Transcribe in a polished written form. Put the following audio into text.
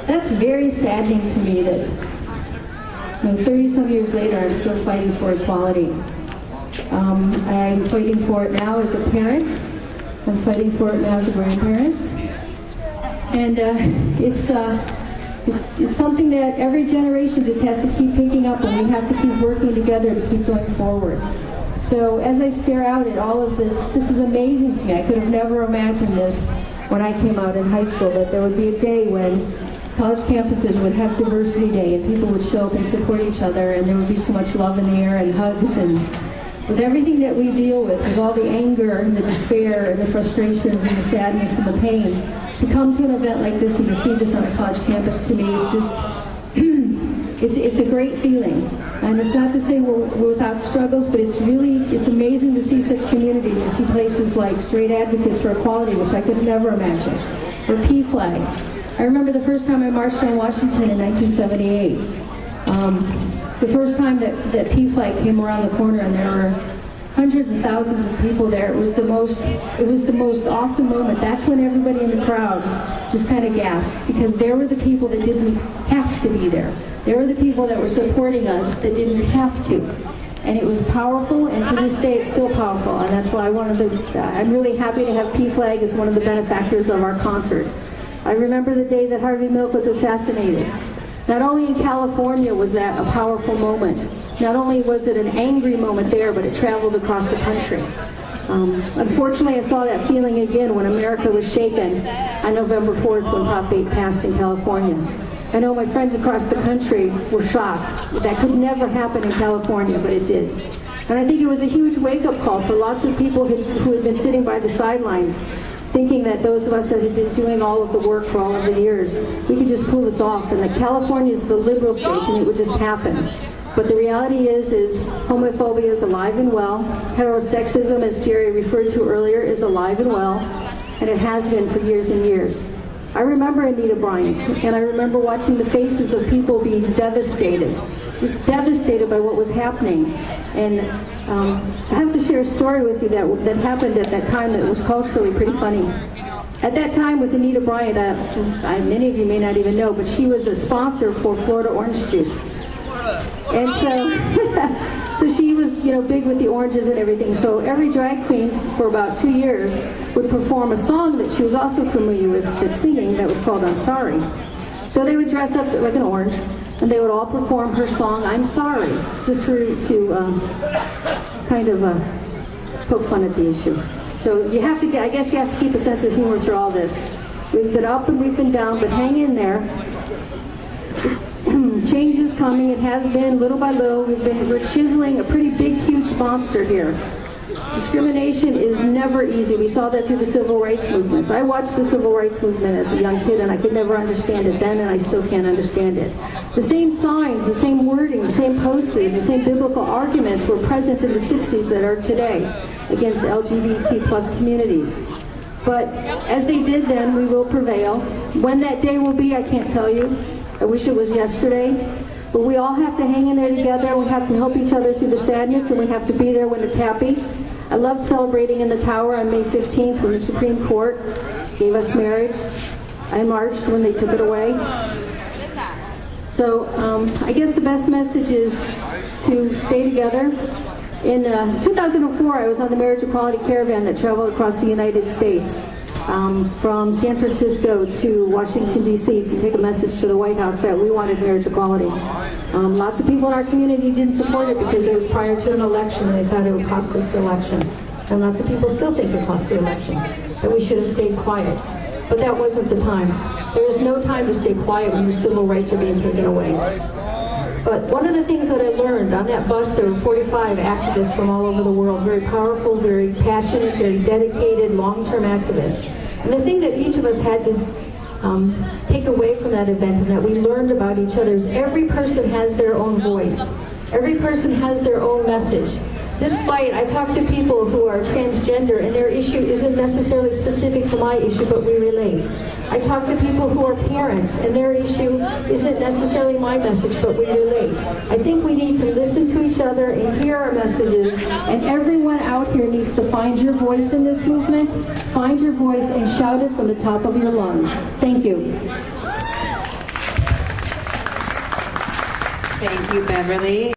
that's very saddening to me that 30-some years later I'm still fighting for equality. I'm fighting for it now as a parent. I'm fighting for it now as a grandparent. And it's something that every generation just has to keep picking up, and we have to keep working together to keep going forward. So as I stare out at all of this is amazing to me. I could have never imagined this when I came out in high school, that there would be a day when college campuses would have diversity day and people would show up and support each other, and there would be so much love in the air and hugs, and with everything that we deal with all the anger and the despair and the frustrations and the sadness and the pain, to come to an event like this and to see this on a college campus, to me is just, it's a great feeling. And it's not to say we're without struggles, but it's amazing to see such community, to see places like Straight Advocates for Equality, which I could never imagine, or PFLAG. I remember the first time I marched on Washington in 1978. The first time that PFLAG came around the corner, and there were hundreds of thousands of people there. It was the most awesome moment. That's when everybody in the crowd just kind of gasped, because there were the people that didn't have to be there. There were the people that were supporting us that didn't have to. And it was powerful, and to this day it's still powerful. And that's why I'm really happy to have PFLAG as one of the benefactors of our concert. I remember the day that Harvey Milk was assassinated. Not only in California was that a powerful moment, not only was it an angry moment there, but it traveled across the country. Unfortunately, I saw that feeling again when America was shaken on November 4th when Prop 8 passed in California. I know my friends across the country were shocked. That could never happen in California, but it did. And I think it was a huge wake-up call for lots of people who had been sitting by the sidelines, thinking that those of us that had been doing all of the work for all of the years, we could just pull this off, and that California is the liberal state and it would just happen. But the reality is homophobia is alive and well. Heterosexism, as Jerry referred to earlier, is alive and well, and it has been for years and years. I remember Anita Bryant, and I remember watching the faces of people being devastated, just devastated by what was happening. And I have to share a story with you that happened at that time that was culturally pretty funny. At that time with Anita Bryant, many of you may not even know, but she was a sponsor for Florida orange juice. And so she was, big with the oranges and everything. So every drag queen for about 2 years would perform a song that she was also familiar with, that's singing, that was called I'm Sorry. So they would dress up like an orange, and they would all perform her song, I'm Sorry, just to kind of poke fun at the issue. So I guess you have to keep a sense of humor through all this. We've been up and we've been down, but hang in there. Change is coming. It has been, little by little. We're chiseling a pretty big, huge monster here. Discrimination is never easy. We saw that through the civil rights movements. I watched the civil rights movement as a young kid, and I could never understand it then, and I still can't understand it. The same signs, the same wording, the same posters, the same biblical arguments were present in the 60s that are today against LGBT plus communities. But as they did then, we will prevail. When that day will be, I can't tell you. I wish it was yesterday. But we all have to hang in there together. We have to help each other through the sadness, and we have to be there when it's happy. I loved celebrating in the Tower on May 15th when the Supreme Court gave us marriage. I marched when they took it away. So I guess the best message is to stay together. In 2004, I was on the Marriage Equality Caravan that traveled across the United States. From San Francisco to Washington, D.C. to take a message to the White House that we wanted marriage equality. Lots of people in our community didn't support it because it was prior to an election and they thought it would cost us the election. And lots of people still think it cost the election, that we should have stayed quiet. But that wasn't the time. There was no time to stay quiet when your civil rights are being taken away. But one of the things that I learned on that bus, there were 45 activists from all over the world, very powerful, very passionate, very dedicated, long-term activists. And the thing that each of us had to take away from that event and that we learned about each other is every person has their own voice. Every person has their own message. This fight, I talk to people who are transgender and their issue isn't necessarily specific to my issue, but we relate. I talk to people who are parents and their issue isn't necessarily my message, but we relate. I think we need to listen to each other and hear our messages, and everyone out here needs to find your voice in this movement, find your voice and shout it from the top of your lungs. Thank you. Thank you, Beverly.